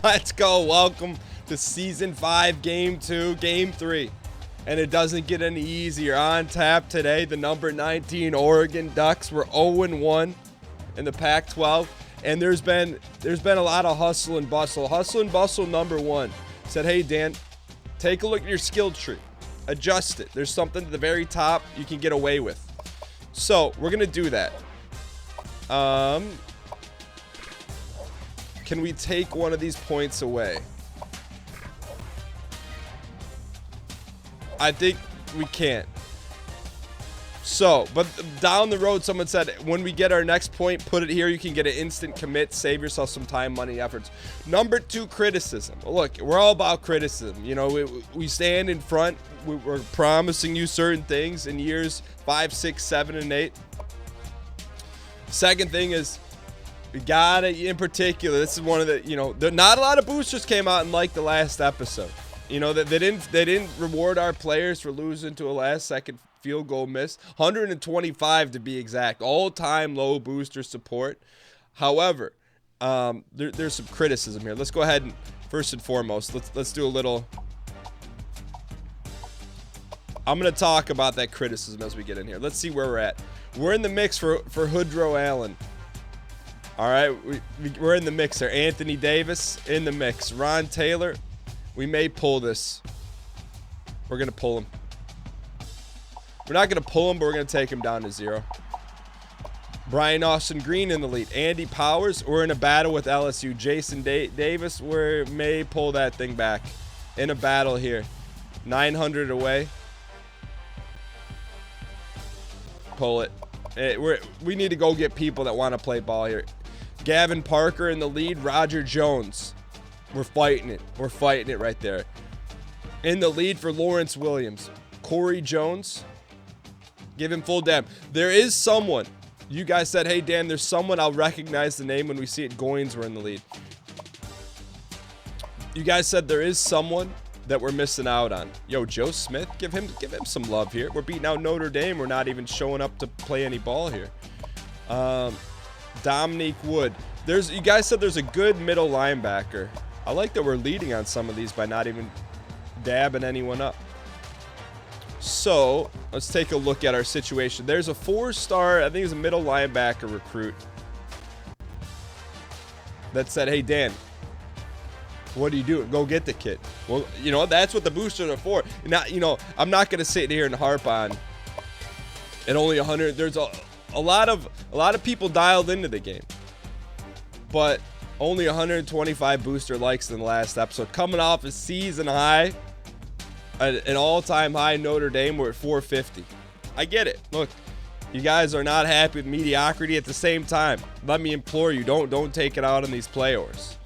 Let's go. Welcome to Season 5, Game 2, Game 3. And it doesn't get any easier. On tap today, the number 19 Oregon Ducks were 0-1 in the Pac-12. And there's been a lot of hustle and bustle. Hustle and bustle number 1 said, hey, Dan, take a look at your skill tree. Adjust it. There's something at the very top you can get away with. So we're going to do that. Can we take one of these points away? I think we can't. So, but down the road, someone said, when we get our next point, put it here. You can get an instant commit. Save yourself some time, money, efforts. Number 2, criticism. Look, we're all about criticism. You know, we stand in front. We're promising you certain things in years 5, 6, 7, and 8. Second thing is, we gotta, in particular, this is one of the, you know, not a lot of boosters came out and liked the last episode. You know, that they didn't reward our players for losing to a last-second field goal miss. 125 to be exact. All-time low booster support. However, there's some criticism here. Let's go ahead and, first and foremost, let's do a little. I'm gonna talk about that criticism as we get in here. Let's see where we're at. We're in the mix for Woodrow Allen. All right, we're in the mix there. Anthony Davis in the mix. Ron Taylor, we may pull this. We're going to pull him. We're not going to pull him, but we're going to take him down to 0. Brian Austin Green in the lead. Andy Powers, we're in a battle with LSU. Jason Davis, we may pull that thing back. In a battle here. 900 away. Pull it. We need to go get people that want to play ball here. Gavin Parker in the lead. Roger Jones. We're fighting it. We're fighting it right there. In the lead for Lawrence Williams. Corey Jones. Give him full dab. There is someone. You guys said, hey, Dan, there's someone. I'll recognize the name when we see it. Goins were in the lead. You guys said there is someone that we're missing out on. Yo, Joe Smith, give him some love here. We're beating out Notre Dame. We're not even showing up to play any ball here. Dominique Wood. You guys said there's a good middle linebacker. I like that we're leading on some of these by not even dabbing anyone up. So let's take a look at our situation. There's a 4-star, I think it's a middle linebacker recruit that said, hey, Dan, what do you do? Go get the kid. Well, you know, that's what the boosters are for. Not, you know, I'm not going to sit here and harp on it only 100. There's a lot of people dialed into the game. But only 125 booster likes in the last episode. Coming off a season high, an all-time high. Notre Dame, we're at 450. I get it. Look, you guys are not happy with mediocrity. At the same time, let me implore you, don't take it out on these players.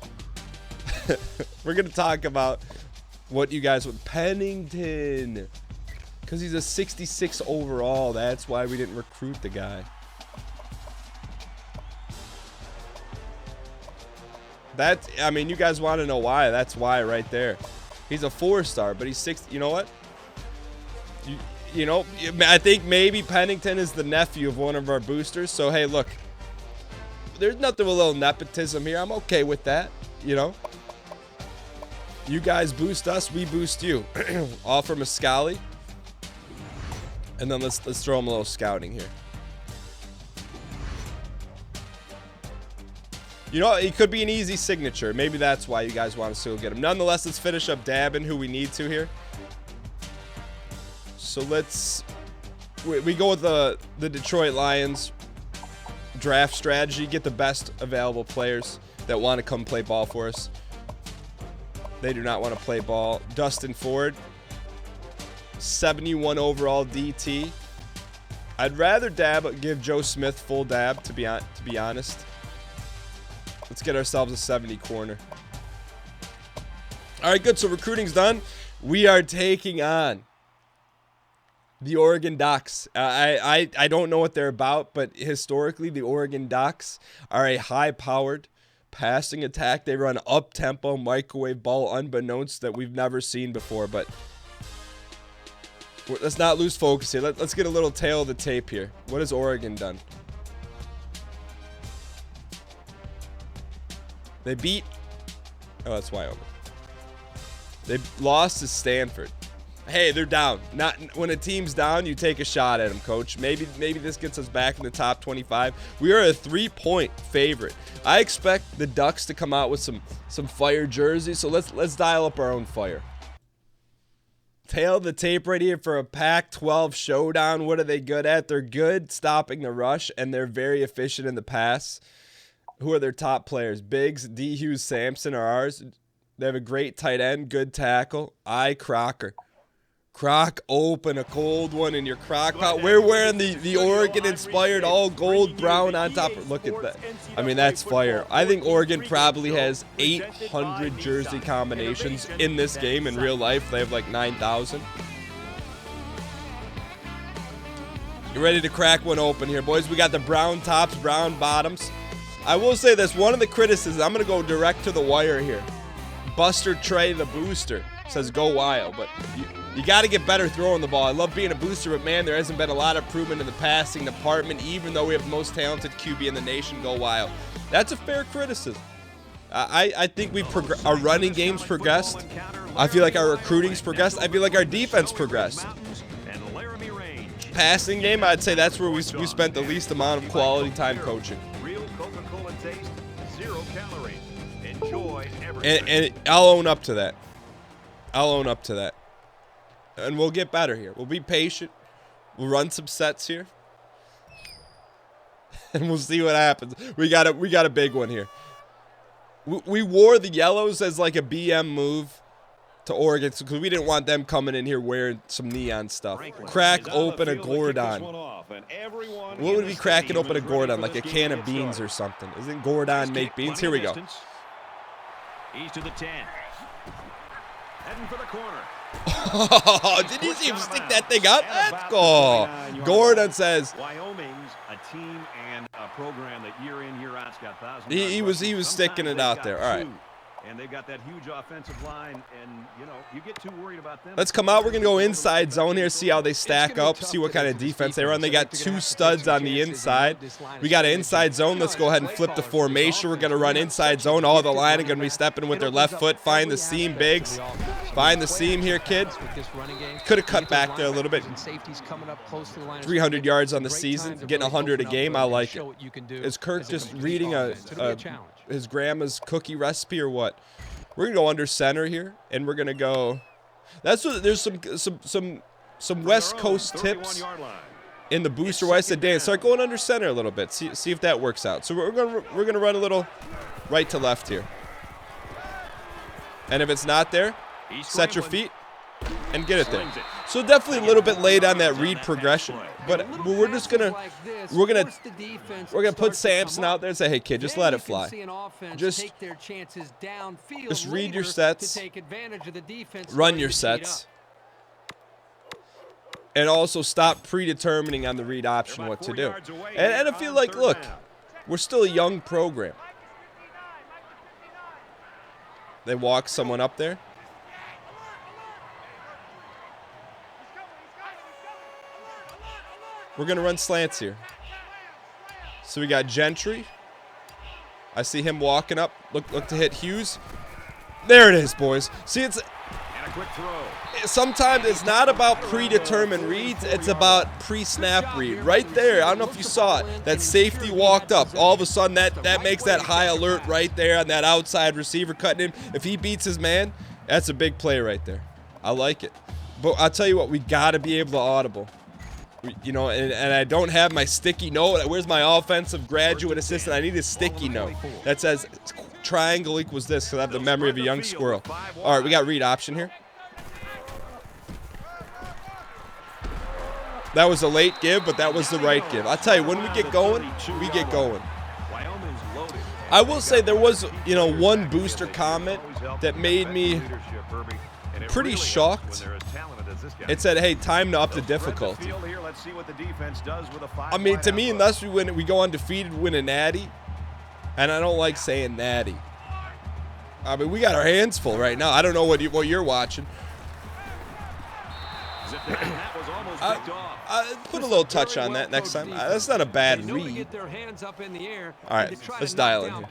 We're going to talk about what you guys with Pennington. Because he's a 66 overall. That's why we didn't recruit the guy. I mean, you guys want to know why. That's why right there. He's a 4-star, but he's 6. You know what? You know, I think maybe Pennington is the nephew of one of our boosters. So, hey, look. There's nothing with a little nepotism here. I'm okay with that, you know. You guys boost us, we boost you. Offer Muscali. And then let's throw him a little scouting here. You know, it could be an easy signature. Maybe that's why you guys want to still get him. Nonetheless, let's finish up dabbing who we need to here. So we go with the Detroit Lions draft strategy. Get the best available players that want to come play ball for us. They do not want to play ball. Dustin Ford, 71 overall DT. I'd rather give Joe Smith full dab, to be honest. Let's get ourselves a 70 corner. All right, good. So recruiting's done. We are taking on the Oregon Ducks. I don't know what they're about, but historically, the Oregon Ducks are a high-powered passing attack. They run up-tempo microwave ball unbeknownst that we've never seen before. But let's not lose focus here. Let's get a little tail of the tape here. What has Oregon done? They beat Oh, that's Wyoming. They lost to Stanford. Hey, they're down. Not when a team's down, you take a shot at them, coach. Maybe this gets us back in the top 25. We are a 3-point favorite. I expect the Ducks to come out with some fire jerseys. So let's dial up our own fire. Tail of the tape right here for a Pac-12 showdown. What are they good at? They're good stopping the rush, and they're very efficient in the pass. Who are their top players? Biggs, D. Hughes, Sampson are ours. They have a great tight end, good tackle. Crocker. Croc open, a cold one in your crock pot. We're wearing the Oregon-inspired all gold brown on top. Look at that. I mean, that's fire. I think Oregon probably has 800 jersey combinations in this game. In real life, they have like 9,000. You ready to crack one open here, boys? We got the brown tops, brown bottoms. I will say this. One of the criticisms, I'm going to go direct to the wire here. Buster Trey, the booster, says go wild, but you got to get better throwing the ball. I love being a booster, but man, there hasn't been a lot of improvement in the passing department, even though we have the most talented QB in the nation. Go wild. That's a fair criticism. I think our running game's progressed. I feel like our recruiting's progressed. I feel like our defense progressed. Passing game, I'd say that's where we spent the least amount of quality time coaching. And I'll own up to that. And we'll get better here. We'll be patient. We'll run some sets here. And we'll see what happens. We got a big one here. We wore the yellows as like a BM move to Oregon because we didn't want them coming in here wearing some neon stuff. Crack open a Gordon. What would we cracking open a Gordon? Like a can of beans or something. Isn't Gordon make beans? Here we go. He's to the 10. Heading for the corner. Oh, did you see him stick that thing up? Let's go. Gordon says Wyoming's a team and a program that year in, year out's got thousands. He was sticking it out there. All right. And they've got that huge offensive line, and you get too worried about them. Let's come out. We're gonna go inside zone here, see how they stack up, see what kind of defense they run. They got 2 studs on the inside. We got an inside zone. Let's go ahead and flip the formation. We're gonna run inside zone. All the line are gonna be stepping with their left foot. Find the seam, Biggs. Find the seam here, kid. Could have cut back there a little bit. 300 yards on the season, getting 100 a game. I like it. Is Kirk just reading his grandma's cookie recipe or what? We're gonna go under center here, and we're gonna go. That's what. There's some West Coast tips in the booster. Why I said, Dan, start going under center a little bit. See if that works out. So we're gonna run a little right to left here, and if it's not there, set your feet and get it there. So definitely a little bit late on that read progression, but we're gonna put Sampson out there and say, hey kid, just let it fly. Just read your sets, run your sets, and also stop predetermining on the read option what to do. And I feel like, look, we're still a young program. They walk someone up there. We're going to run slants here. So we got Gentry. I see him walking up. Look to hit Hughes. There it is, boys. See, it's sometimes it's not about predetermined reads. It's about pre-snap read. Right there, I don't know if you saw it. That safety walked up. All of a sudden, that makes that high alert right there on that outside receiver cutting him. If he beats his man, that's a big play right there. I like it. But I'll tell you what, we got to be able to audible. And I don't have my sticky note. Where's my offensive graduate assistant? I need a sticky note that says triangle equals this because I have the memory of a young squirrel. All right, we got read option here. That was a late give, but that was the right give. I'll tell you, when we get going, we get going. I will say there was, one booster comment that made me pretty shocked. It said, hey, time to up the difficulty. I mean, to me, unless we go undefeated, win a natty, and I don't like saying natty. I mean, we got our hands full right now. I don't know what you're watching. I put a little touch on that next time. That's not a bad read. All right, let's dial in here.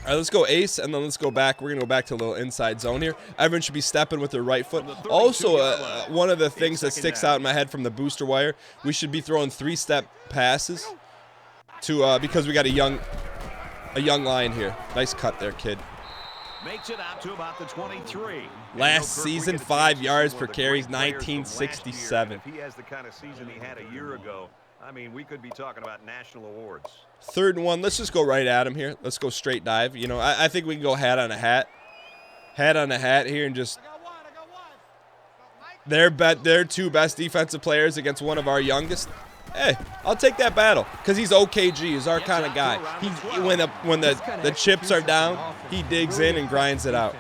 All right, let's go ace, and then let's go back. We're going to go back to a little inside zone here. Everyone should be stepping with their right foot. Also, one of the things that sticks out in my head from the booster wire, we should be throwing 3-step passes to because we got a young line here. Nice cut there, kid. Makes it out to about the 23. Last season, 5 yards per carry, 1967. If he has the kind of season he had a year ago, I mean, we could be talking about national awards. 3rd and 1. Let's just go right at him here. Let's go straight dive. You know, I think we can go hat on a hat. Hat on a hat here and just. Their 2 best defensive players against one of our youngest. Hey, I'll take that battle because he's OKG. He's our kind of guy. When the chips are down, he digs in and grinds it out.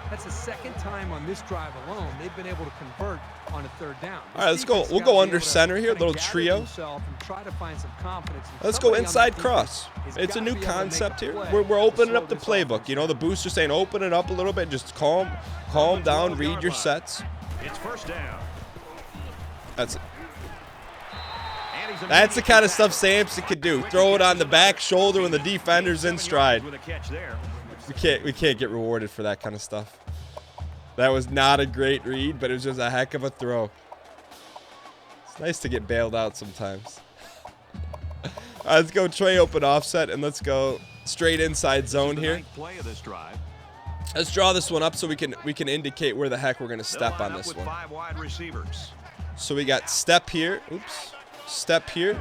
That's the 2nd time on this drive alone they've been able to convert on a 3rd down. All right, let's go. We'll go under center here, little trio. Let's go inside cross. It's a new concept here. We're opening up the playbook. You know, the booster saying open it up a little bit. Just calm down, read your sets. It's 1st down. That's it. That's the kind of stuff Sampson could do. Throw it on the back shoulder when the defender's in stride. We can't get rewarded for that kind of stuff. That was not a great read, but it was just a heck of a throw. It's nice to get bailed out sometimes. All right, let's go tray open offset, and let's go straight inside zone here. Let's draw this one up so we can indicate where the heck we're going to step on this one. So we got step here. Oops. Step here.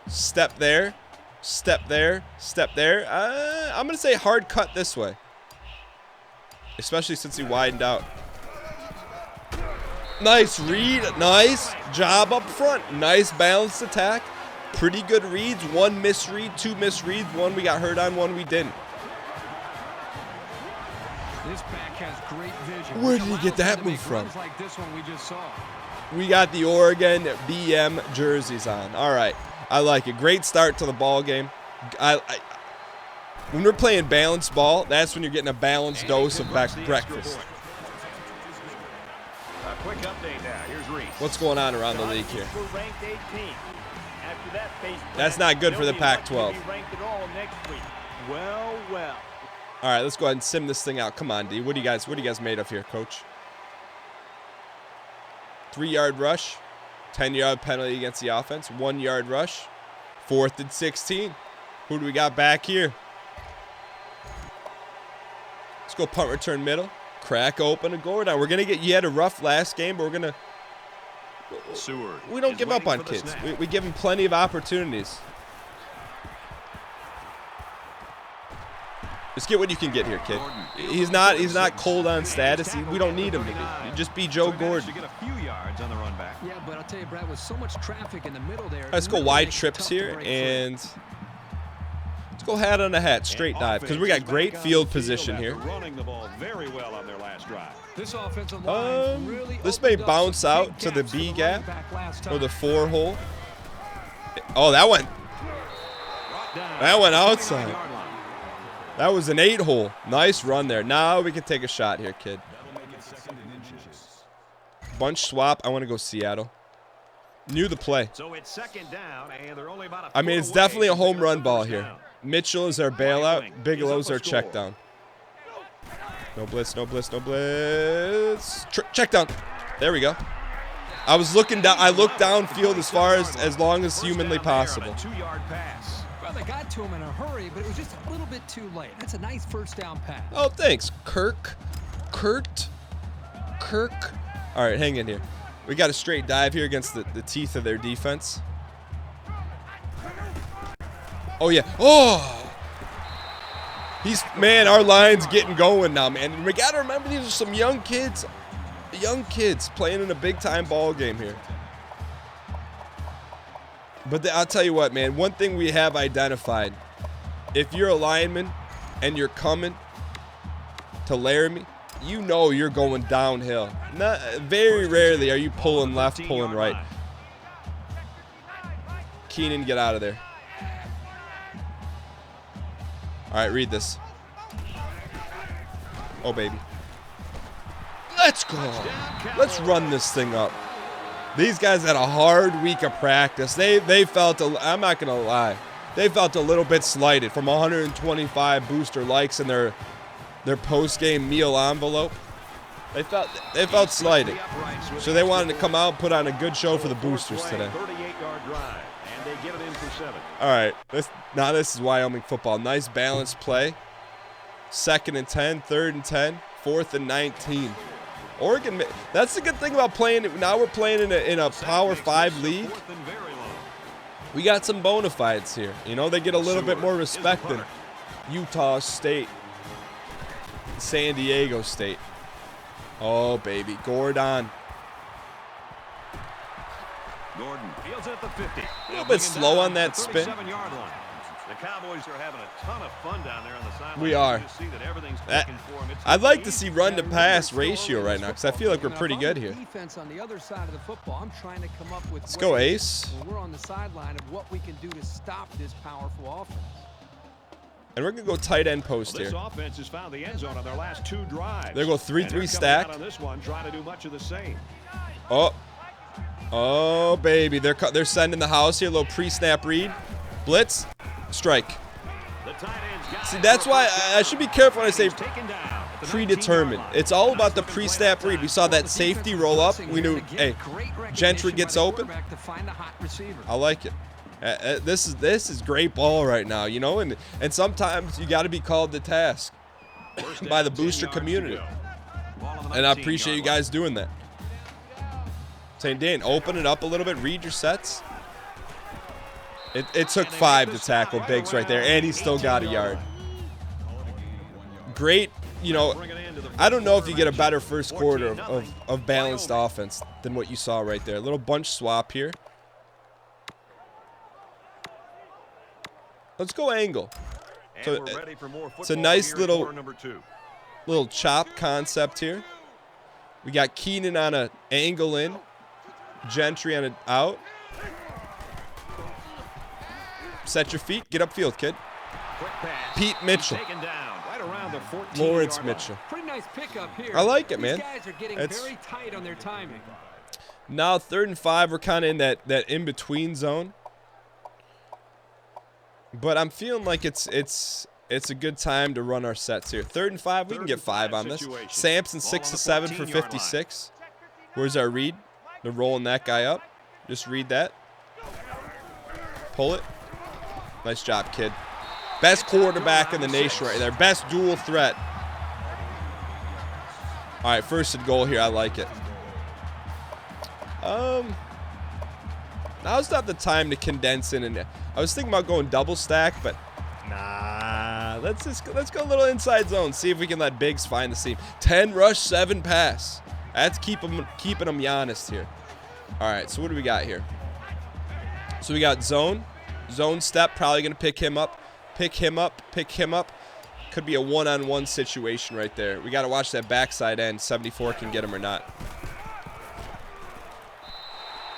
Step there. Step there. Step there. I'm going to say hard cut this way. Especially since he widened out. Nice read. Nice job up front. Nice balanced attack. Pretty good reads. 1 misread, 2 misreads. 1 we got hurt on, 1 we didn't. This back has great vision. Where did he get that move from? Like this one we just saw. We got the Oregon BM jerseys on. All right. I like it. Great start to the ball game. When we're playing balanced ball, that's when you're getting a balanced dose of breakfast. A quick update now. Here's Reese. What's going on around the league here? That's not good for the Pac-12. Well. All right, let's go ahead and sim this thing out. Come on, D. What are you guys made of here, coach? 3-yard rush, 10-yard penalty against the offense, 1-yard rush, 4th and 16. Who do we got back here? Let's go punt return middle, crack open and go down. We're gonna get. You had a rough last game, but we're gonna. We don't give up on kids. We give them plenty of opportunities. Just get what you can get here, kid. He's not cold on status. We don't need him to be. Just be Joe Gordon. Yeah, but I'll tell you, Brad, with so much traffic in the middle there. Let's go wide trips here, and let's go hat on a hat, straight dive, because we got great field position here. This may bounce out to the B gap or the 4 hole. Oh, that went outside. That was an 8 hole. Nice run there. Now we can take a shot here, kid. Bunch swap. I want to go Seattle. Knew the play. I mean, it's definitely a home run ball here. Mitchell is our bailout. Bigelow's our check down. No blitz, no blitz, no blitz. Check down. There we go. I was looking down. I looked downfield as long as humanly possible. Well, they got to him in a hurry, but it was just a little bit too late. That's a nice 1st down pass. Oh, thanks, Kirk. All right, hang in here. We got a straight dive here against the teeth of their defense. Oh, yeah. Oh! Man, our line's getting going now, man. And we got to remember these are some young kids playing in a big-time ball game here. But I'll tell you what, man. One thing we have identified, if you're a lineman and you're coming to Laramie, you know you're going downhill. Very rarely are you pulling left, pulling right. Keenan, get out of there. All right, read this. Oh, baby. Let's go. Let's run this thing up. These guys had a hard week of practice. They felt, I'm not going to lie, they felt a little bit slighted from 125 booster likes in their post-game meal envelope. They felt slighted. So they wanted to come out and put on a good show for the boosters today. 38-yard drive, and they get it in for 7. All right, this is Wyoming football. Nice balanced play. 2nd and 10, 3rd and 10, 4th and 19. Oregon, that's the good thing about playing. Now we're playing in a Power 5 league. We got some bona fides here. You know, they get a little bit more respect than Utah State, San Diego State. Oh, baby. Gordon fields it at the 50. a little bit slow on that spin. The Cowboys are having a ton of fun down there on the sideline. We are. You see that everything's clicking for 'em. It's I'd like to see run to pass ratio right now because I feel like we're pretty good here. Defense on the other side of the football. I'm trying to come up with Let's go, Ace. when we're on the sideline of what we can do to stop this powerful offense. And we're going to go tight end post This here. offense has found the end zone on their last 2 drives. They go And 3-3 they're coming stack. out on this one, trying to do much of the same. Oh, baby. They're sending the house here. A little pre-snap read. Blitz. Strike. The tight end's got See, it that's for a why first I should be careful when I say down. Taken down at the predetermined. 19-yard line. It's all about the Nice pre-snap read. We saw that safety roll up. We knew, hey, Gentry gets open. I like it. This is great ball right now, you know, and sometimes you got to be called to task by the booster community, and I appreciate you guys doing that. St. Dan, open it up a little bit, read your sets. It took 5 to tackle Biggs right there, and he still got a yard. Great, you know, I don't know if you get a better first quarter of balanced offense than what you saw right there. A little bunch swap here. Let's go angle. So it's a nice little chop concept here. We got Keenan on an angle in, Gentry on an out. Set your feet. Get upfield, kid. Pete Mitchell. Lawrence Mitchell. Pretty nice pickup here. I like it, man. These guys are getting very tight on their timing. Now 3rd and 5. We're kind of in that in-between zone. But I'm feeling like it's a good time to run our sets here. 3rd and 5. We can get 5 on this. Sampson 6 to 7 for 56. Where's our read? They're rolling that guy up. Just read that. Pull it. Nice job, kid. Best quarterback in the nation right there. Best dual threat. All right, 1st and goal here. I like it. Now's not the time to condense in. And I was thinking about going double stack, but nah. Let's go a little inside zone. See if we can let Biggs find the seam. 10 rush, 7 pass. That's keeping them Giannis here. All right, so what do we got here? So we got zone step. Probably gonna pick him up. Could be a one-on-one situation right there. We got to watch that backside end. 74 can get him or not.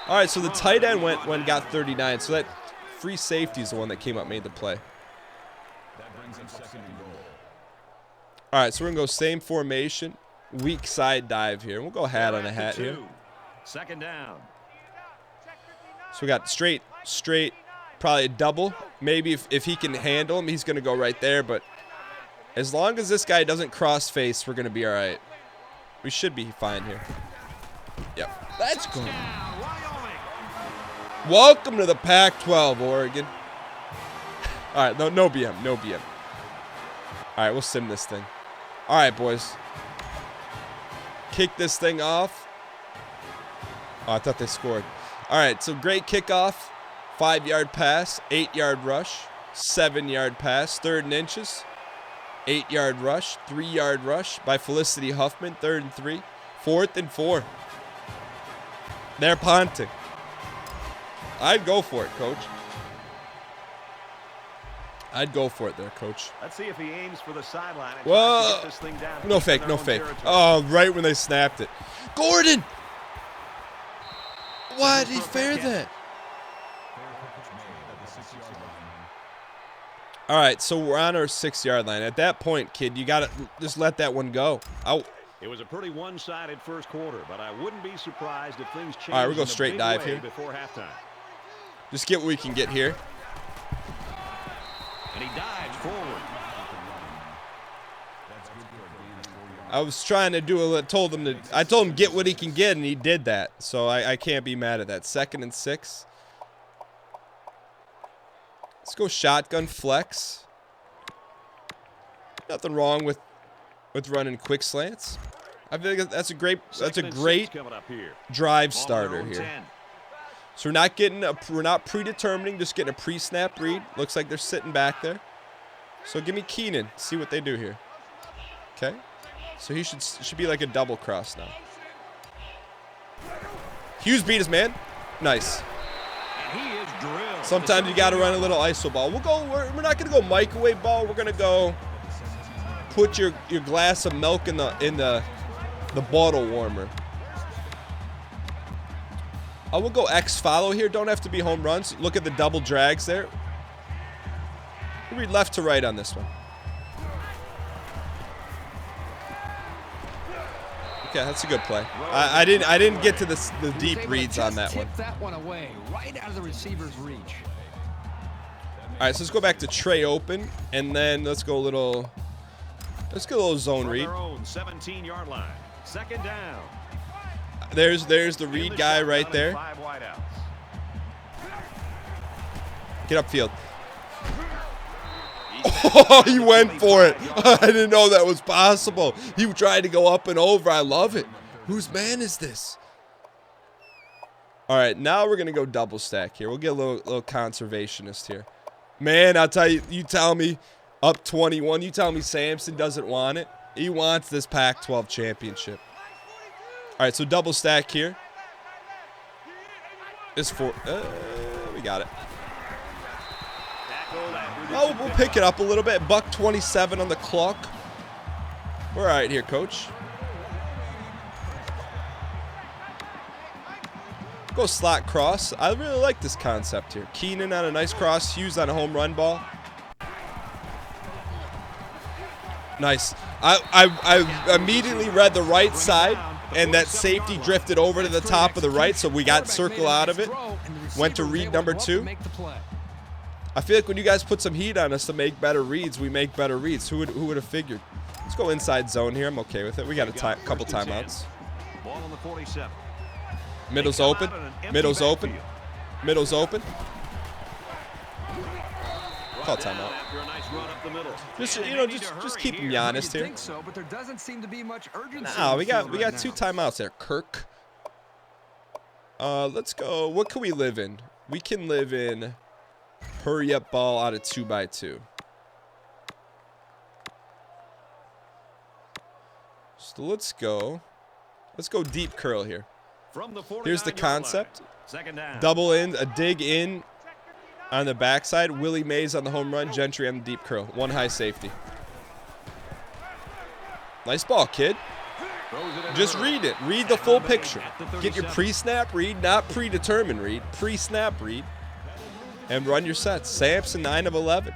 All right, so the tight end went and got 39. So that free safety is the one that came up, made the play. All right, so we're going to go same formation. Weak side dive here. We'll go hat on a hat here. 2nd down. So we got straight, probably a double. Maybe if he can handle him, he's going to go right there. But as long as this guy doesn't cross face, we're going to be all right. We should be fine here. Yep. Let's go. Welcome to the Pac-12, Oregon. All right, no BM. All right, we'll sim this thing. All right, boys. Kick this thing off. Oh, I thought they scored. All right, so great kickoff. 5-yard pass, 8-yard rush, 7-yard pass, 3rd and inches, 8-yard rush, 3-yard rush by Felicity Huffman, 3rd and 3, 4th and 4. They're punting. I'd go for it, coach. I'd go for it there, coach. Let's see if he aims for the sideline. Well, this thing down no fake. Oh, right when they snapped it. Gordon! Why did he fair that? All right, so we're on our 6-yard line. At that point, kid, you got to just let that one go. It was a pretty one-sided first quarter, but I wouldn't be surprised if things changed. All right, we'll go straight dive here before halftime. Just get what we can get here. And he dives forward. I was trying to do I told him get what he can get, and he did that. So I can't be mad at that. 2nd and 6. Let's go shotgun flex. Nothing wrong with running quick slants. I feel like that's a great drive starter here. So we're not predetermining, just getting a pre-snap read. Looks like they're sitting back there. So give me Keenan. See what they do here. Okay. So he should be like a double cross now. Hughes beat his man. Nice. And he is drilled. Sometimes you got to run a little iso ball. We're not gonna go microwave ball. We're gonna go put your glass of milk in the bottle warmer. I will go X follow here. Don't have to be home runs. Look at the double drags there. We'll read left to right on this one. Okay, that's a good play. I didn't get to the deep reads on that one. That one away, right out of the receiver's reach. All right, so let's go back to Trey open, and then let's go a little zone read. 17-yard line. 2nd down. There's the read guy right there. Get upfield. Oh, he went for it. I didn't know that was possible. He tried to go up and over. I love it. Whose man is this? All right, now we're going to go double stack here. We'll get a little conservationist here. Man, I'll tell you, you tell me up 21, you tell me Sampson doesn't want it. He wants this Pac-12 championship. All right, so double stack here. It's for, we got it. Oh, we'll pick it up a little bit. $1:27 on the clock. We're all right here, coach. Go slot cross. I really like this concept here. Keenan on a nice cross. Hughes on a home run ball. Nice. I immediately read the right side, and that safety drifted over to the top of the right, so we got circle out of it. Went to read number 2. I feel like when you guys put some heat on us to make better reads, we make better reads. Who would have figured? Let's go inside zone here. I'm okay with it. We got a couple timeouts. Ball on the 47. Middle's open. Middle's open. Middle's open. Call timeout. After a nice run up the middle. Just keep him honest here. Think so, but there doesn't seem to be much urgency. Nah, we got 2 timeouts there. Kirk. Let's go. What can we live in? We can live in hurry up ball out of 2x2. So let's go deep curl here. Here's the concept. Double in, a dig in on the backside. Willie Mays on the home run. Gentry on the deep curl. 1 high safety. Nice ball, kid. Just read it. Read the full picture. Get your pre-snap read, not predetermined read. Pre-snap read. And run your sets. Sampson, 9 of 11.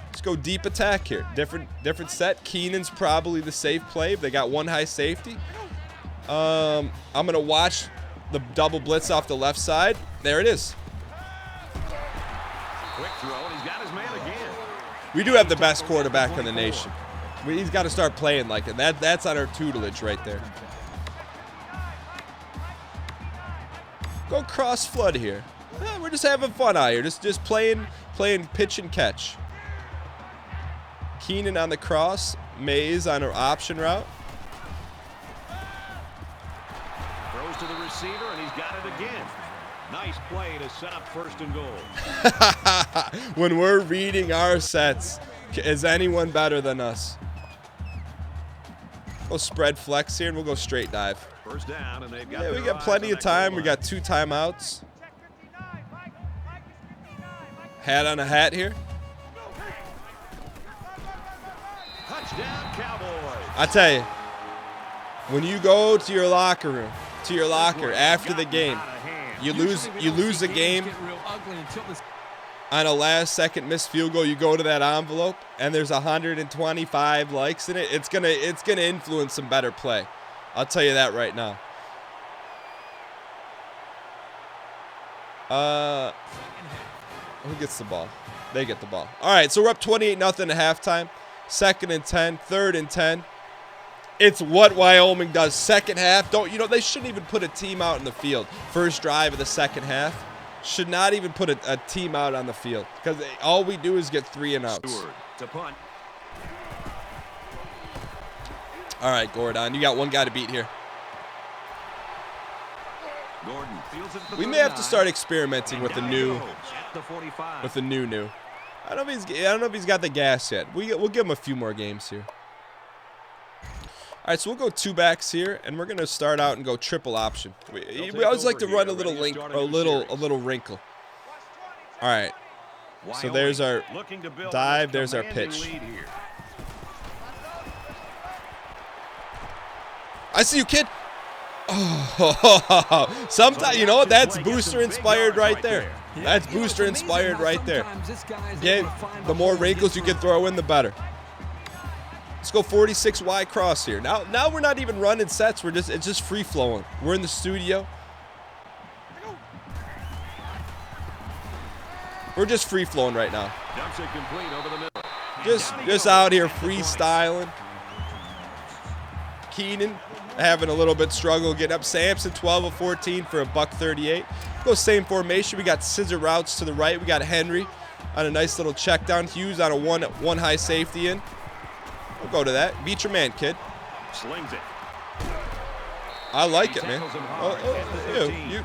Let's go deep attack here. Different set. Keenan's probably the safe play. They got 1 high safety. I'm going to watch the double blitz off the left side. There it is. Quick throw, and he's got his man again. We do have the best quarterback in the nation. He's got to start playing like it. That's on our tutelage right there. Go cross flood here. We're just having fun out here. Just playing pitch and catch. Keenan on the cross. Mays on an option route. Throws to the receiver, and he's got it again. Nice play to set up 1st and goal. When we're reading our sets, is anyone better than us? We'll spread flex here, and we'll go straight dive. 1st down, and they've got we got plenty of time. We got 2 timeouts. Hat on a hat here. Touchdown, Cowboys. I tell you, when you go to your locker room, after the game, you lose a game on a last-second missed field goal. You go to that envelope, and there's 125 likes in it. It's gonna influence some better play. I'll tell you that right now. Who gets the ball? They get the ball. All right, so we're up 28-0 at halftime. 2nd and 10, 3rd and 10. It's what Wyoming does. Second half, they shouldn't even put a team out in the field. First drive of the second half. Should not even put a team out on the field because all we do is get 3 and outs. To punt. All right, Gordon, you got one guy to beat here. Gordon fields it at the We may have to 39. start experimenting with the Down he new, goes at the 45. with the new. I don't know if he's got the gas yet. We'll give him a few more games here. All right, so we'll go 2 backs here, and we're gonna start out and go triple option. We always like to run a little wrinkle. All right, so there's our dive. There's our pitch. I see you, kid. Oh, sometimes you know what? That's booster inspired right there. That's booster inspired right there. Yeah, the more wrinkles you can throw in, the better. Let's go 46 Y cross here. Now we're not even running sets. It's just free flowing. We're in the studio. We're just free flowing right now. Just out here freestyling. Keenan having a little bit struggle getting up. Sampson 12 of 14 for a $138. Go same formation. We got scissor routes to the right. We got Henry on a nice little check down. Hughes on a one high safety in. We'll go to that. Beat your man, kid. Slings it. I like it, man.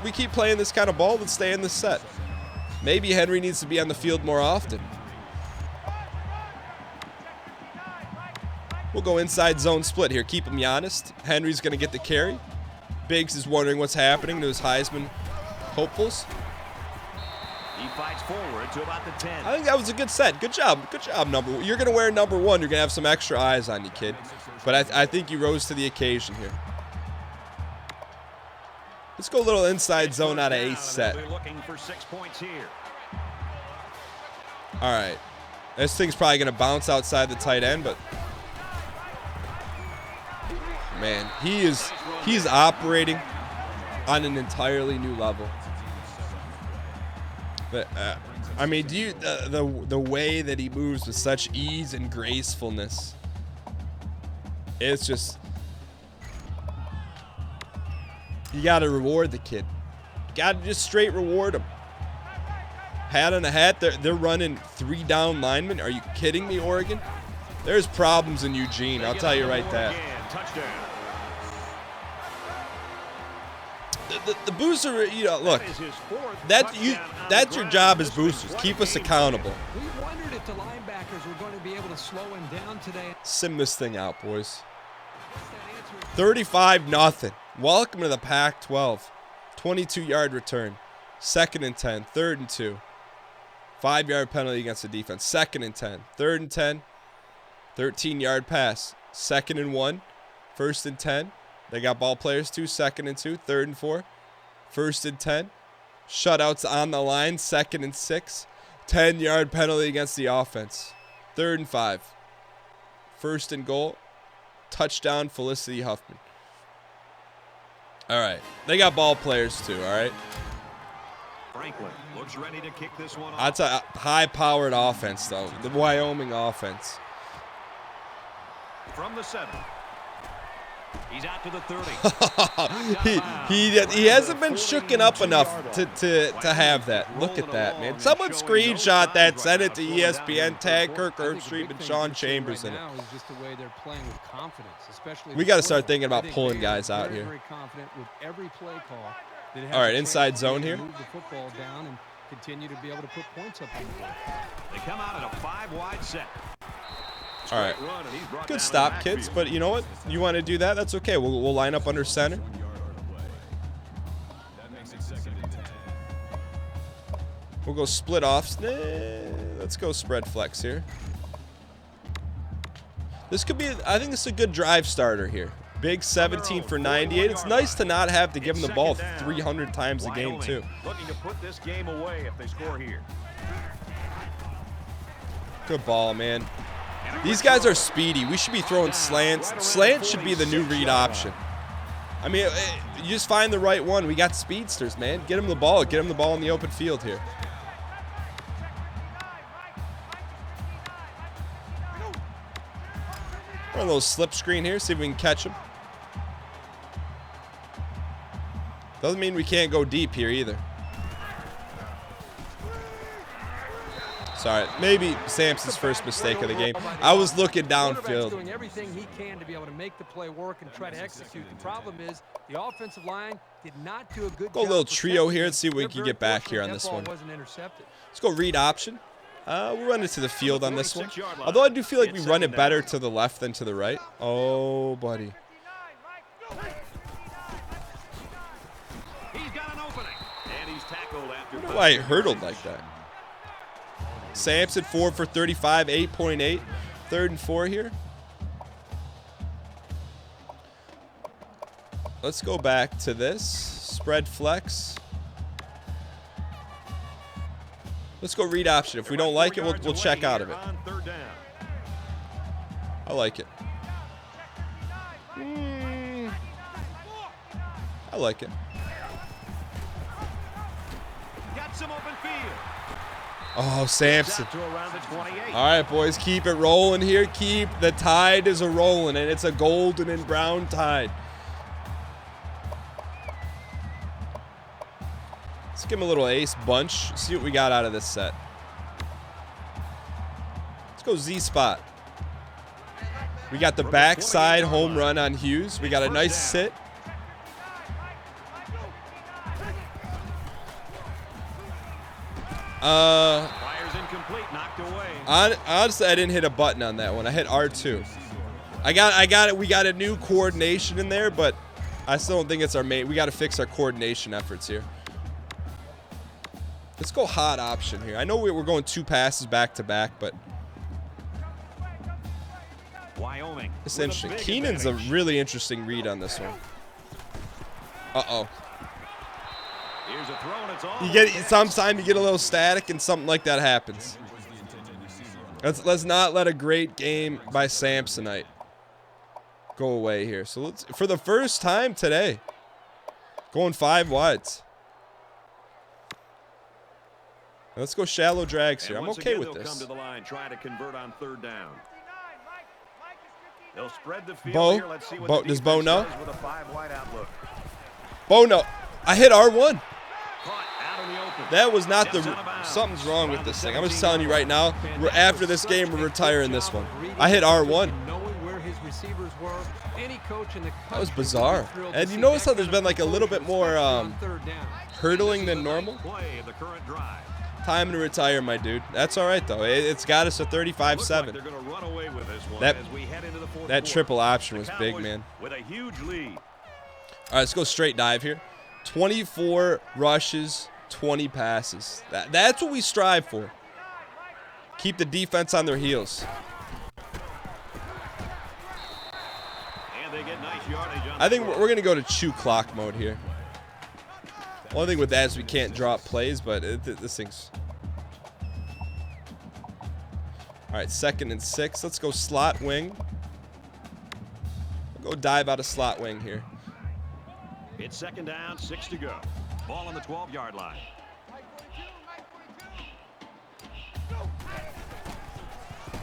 We keep playing this kind of ball, let's stay in this set. Maybe Henry needs to be on the field more often. We'll go inside zone split here. Keep him honest. Henry's going to get the carry. Biggs is wondering what's happening to his Heisman hopefuls. He fights forward to about the 10. I think that was a good set. Good job. Good job, number one. You're going to wear number 1. You're going to have some extra eyes on you, kid. But I think you rose to the occasion here. Let's go a little inside zone out of ace set. Looking for 6 points here. All right. This thing's probably going to bounce outside the tight end, but man, he's operating on an entirely new level. But I mean, the way that he moves with such ease and gracefulness, it's just, you got to reward the kid. You got to just straight reward him. Hat on a hat. They're running 3 down linemen. Are you kidding me, Oregon? There's problems in Eugene. I'll tell you right there. The booster, look, that's your job as boosters. Keep us accountable. We wondered if the linebackers were going to be able to slow him down today. Sim this thing out, boys. 35-0. Welcome to the Pac-12. 22-yard return. 2nd and 10. 3rd and 2. 5-yard penalty against the defense. 2nd and 10. 3rd and 10. 13-yard pass. 2nd and 1. 1st and 10. They got ball players too. 2nd and 2. 3rd and 4. 1st and 10. Shutouts on the line. 2nd and 6. 10-yard penalty against the offense. 3rd and 5. 1st and goal. Touchdown, Felicity Huffman. All right. They got ball players too, all right? Franklin looks ready to kick this one off. That's a high-powered offense, though. The Wyoming offense. From the 7. He's out to the 30. he hasn't been shooken up enough to have that. Look at that, man. Someone screenshot that, send it to ESPN, tag Kirk Herbstreit and Sean Chambers in it. We got to start thinking about pulling guys out here. All right, inside zone here. Continue to be able to put points up on the board. They come out at a 5-wide set. All right, good stop, kids. But you know what? You want to do that? That's okay. We'll line up under center. We'll go split offs. Let's go spread flex here. This could be, I think this is a good drive starter here. Big 17 for 98. It's nice to not have to give him the ball 300 times a game, too. Looking to put this game away if they score here. Good ball, man. These guys are speedy. We should be throwing slants. Slants should be the new read option. I mean, you just find the right one. We got speedsters, man. Get him the ball. Get him the ball in the open field here. Run a little slip screen here, see if we can catch him. Doesn't mean we can't go deep here either. Sorry, maybe Sampson's first mistake of the game. I was looking downfield. Doing everything he can to be able to make the play work and try to execute. The problem is the offensive line did not do a good job. Go a little trio here and see what we can get back here on this one. Let's go read option. We'll run it to the field on this one. Although I do feel like we run it better to the left than to the right. Oh, buddy. He's got an opening. And he's tackled after. I don't know why he hurdled like that. Sampson 4 for 35, 8.8. 3rd and 4 here. Let's go back to this. Spread flex. Let's go read option. If we don't like it, we'll check out of it. I like it. I like it. Got some open field. Oh, Sampson. All right, boys, keep it rolling here. The tide is a rolling, and it's a golden and brown tide. Let's give him a little ace bunch. See what we got out of this set. Let's go Z spot. We got the backside home run on Hughes. We got a nice sit. Fires incomplete, knocked away. Honestly, I didn't hit a button on that one. I hit R2. I got it. We got a new coordination in there, but I still don't think it's our main. We got to fix our coordination efforts here. Let's go hot option here. I know we're going 2 passes back to back, but Wyoming. it's interesting. Keenan's a really interesting read on this one. Uh-oh. Here's a throw and it's all. Sometimes you get a little static and something like that happens. Let's not let a great game by Samsonite go away here. So let's, for the first time today, going 5 wides. Let's go shallow drags here. I'm okay with this. Come to the line, try to convert on 3rd down. They'll spread the field here. Let's see what does Bo know? With a 5-wide outlook. Bo, no. I hit R1. Caught out in the open. That was not the. Something's wrong with this thing. I'm just telling you right now. After this game, we're retiring this one. I hit R1. That was bizarre. And you notice how there's been like a little bit more hurdling than normal? Play of the current drive. Time to retire, my dude. That's all right, though. It's got us a 35-7. They're going to run away with this one That, as we head into the fourth that quarter. triple option was big, man. With a huge lead. All right, let's go straight dive here. 24 rushes, 20 passes. That's what we strive for. Keep the defense on their heels. And they get nice yardage on I think we're going to go to chew clock mode here. Only thing with that is we can't drop plays, but this thing's... All right, 2nd and 6. Let's go slot wing. We'll go dive out of slot wing here. It's 2nd down, 6 to go. Ball on the 12-yard line.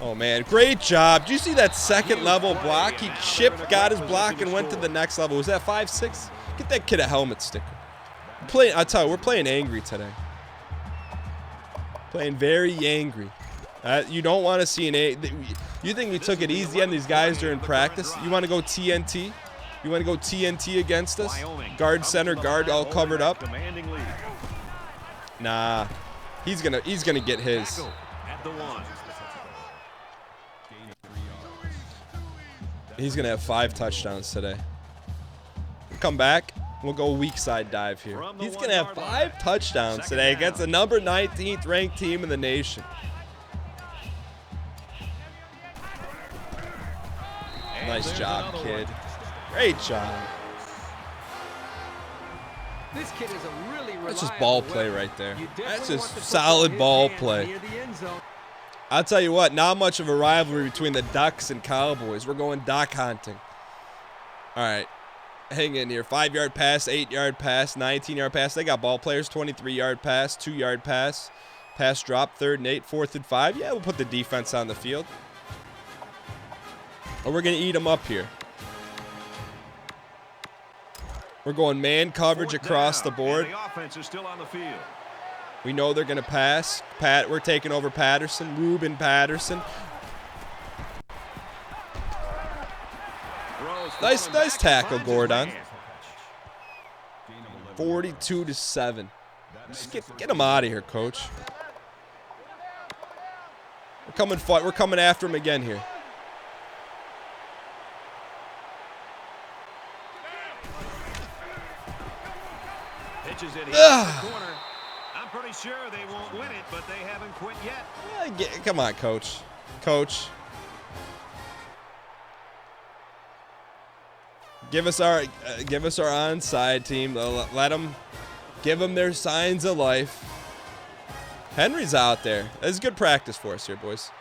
Oh, man, great job. Did you see that second level block? He got his block and went to the next level. Was that 5-6? Get that kid a helmet sticker. I tell you, we're playing angry today. Playing very angry. You don't want to see an A. You think we took it easy on these guys during practice? You want to go TNT? You want to go TNT against us? Guard, center, guard, all covered up. Nah, he's gonna get his. He's gonna have 5 touchdowns today. We'll come back. We'll go weak side dive here. He's going to have 5 touchdowns today against the number 19th ranked team in the nation. Nice job, kid. Great job. This kid is a really That's just ball play right there. That's just solid ball play. I'll tell you what, not much of a rivalry between the Ducks and Cowboys. We're going duck hunting. All right. Hang in here. 5-yard pass, 8-yard pass, 19-yard pass. They got ball players. 23-yard pass, 2-yard pass. Pass drop, 3rd and 8, 4th and 5. Yeah, we'll put the defense on the field. Or we're going to eat them up here. We're going man coverage across the board. The offense is still on the field. We know they're going to pass. We're taking over Patterson. Ruben Patterson. Nice tackle, Gordon. 42-7. Just get him out of here, coach. We're coming after him again here. Pitches it here in the corner. I'm pretty sure they won't win it, but they haven't quit yet. Come on, coach. Coach. Give us our onside team. Let them give them their signs of life. Henry's out there. That's good practice for us here, boys.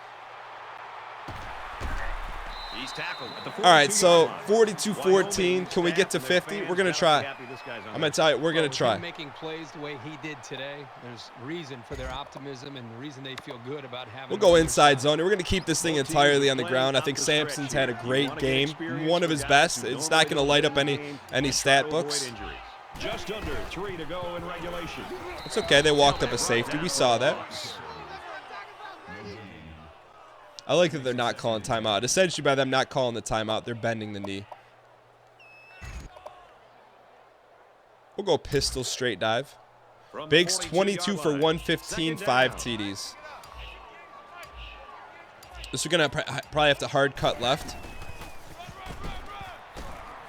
He's tackled at the All right, so 42-14. Can we get to 50? We're going to try. I'm going to tell you, we're going to try. Making plays the way he did today, there's reason for their optimism and the reason they feel good about having. We'll go inside zone. We're going to keep this thing entirely on the ground. I think Sampson's had a great game, one of his best. It's not going to light up any stat books. Just under 3 to go in regulation. It's okay. They walked up a safety. We saw that. I like that they're not calling timeout. Essentially, by them not calling the timeout, they're bending the knee. We'll go pistol straight dive. Biggs 22 for 115, 5 TDs. So we're going to probably have to hard cut left.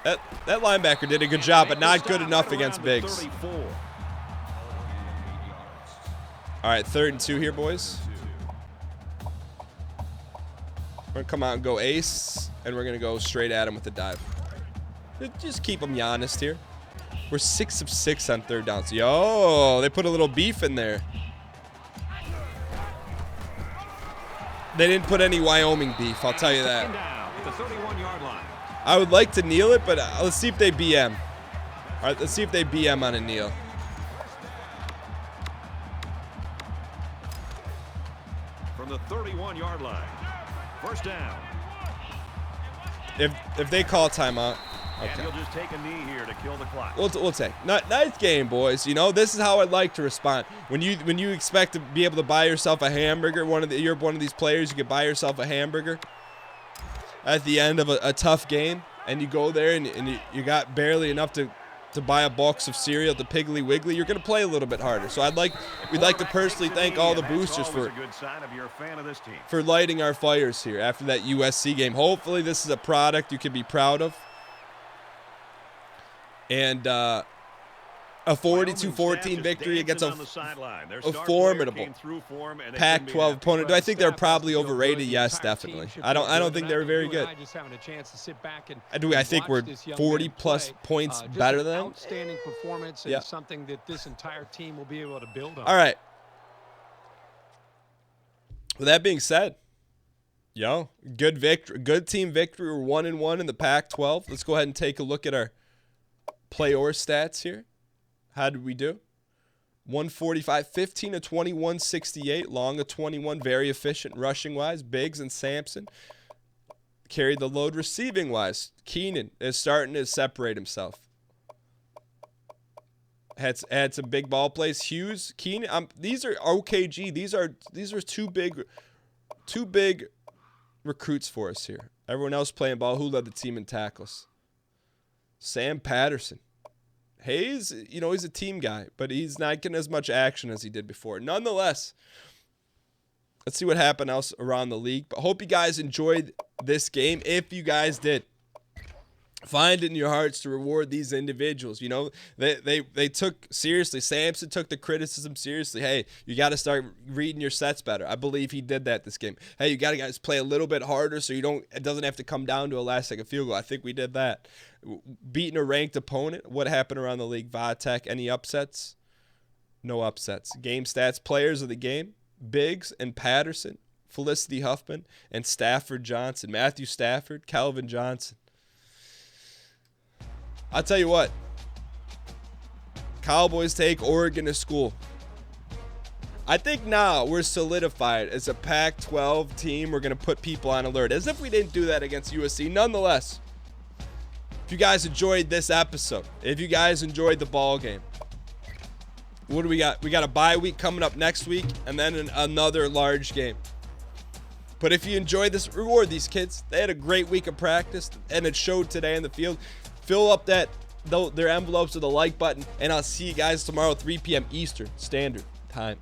That linebacker did a good job, but not good enough against Biggs. All right, 3rd and 2 here, boys. We're going to come out and go ace, and we're going to go straight at him with the dive. Just keep him honest here. We're 6 of 6 on 3rd downs. Yo, they put a little beef in there. They didn't put any Wyoming beef, I'll tell you that. I would like to kneel it, but let's see if they BM. All right, let's see if they BM on a kneel. From the 31-yard line. First down. If they call timeout, okay. And he'll just take a knee here to kill the clock. We'll take. Nice game, boys. You know, this is how I'd like to respond. When you expect to be able to buy yourself a hamburger, you're one of these players, you could buy yourself a hamburger at the end of a tough game, and you go there and you got barely enough to buy a box of cereal at the Piggly Wiggly, you're going to play a little bit harder. So we'd like to personally thank all the boosters for lighting our fires here after that USC game. Hopefully this is a product you can be proud of. And a 42-14 victory against a formidable Pac-12 opponent. Do I think they're probably overrated? Yes, definitely. I don't think they're very good. I think we're 40-plus points better than them. Outstanding performance and something that this entire team will be able to build on. All right. With that being said, good victory, good team victory. We're 1-1 in the Pac-12. Let's go ahead and take a look at our player stats here. How did we do? 145, 15 of 21, 68, long of 21, very efficient rushing-wise. Biggs and Sampson carried the load receiving-wise. Keenan is starting to separate himself. Had some big ball plays. Hughes, Keenan. These are OKG. These are two big recruits for us here. Everyone else playing ball. Who led the team in tackles? Sam Patterson. Hayes, he's a team guy, but he's not getting as much action as he did before. Nonetheless, let's see what happened else around the league. But hope you guys enjoyed this game. If you guys did, find it in your hearts to reward these individuals. They took seriously. Sampson took the criticism seriously. Hey, you got to start reading your sets better. I believe he did that this game. Hey, you got to guys play a little bit harder so it doesn't have to come down to a last-second field goal. I think we did that. Beating a ranked opponent. What happened around the league? Vatek, any upsets? No upsets. Game stats, players of the game. Biggs and Patterson, Felicity Huffman, and Stafford Johnson. Matthew Stafford, Calvin Johnson. I'll tell you what. Cowboys take Oregon to school. I think now we're solidified as a Pac-12 team. We're going to put people on alert, as if we didn't do that against USC. Nonetheless, if you guys enjoyed this episode, if you guys enjoyed the ball game, what do we got? We got a bye week coming up next week, and then another large game. But if you enjoyed this, reward these kids. They had a great week of practice, and it showed today in the field. Fill up their envelopes with a like button, and I'll see you guys tomorrow, 3 p.m. Eastern Standard Time.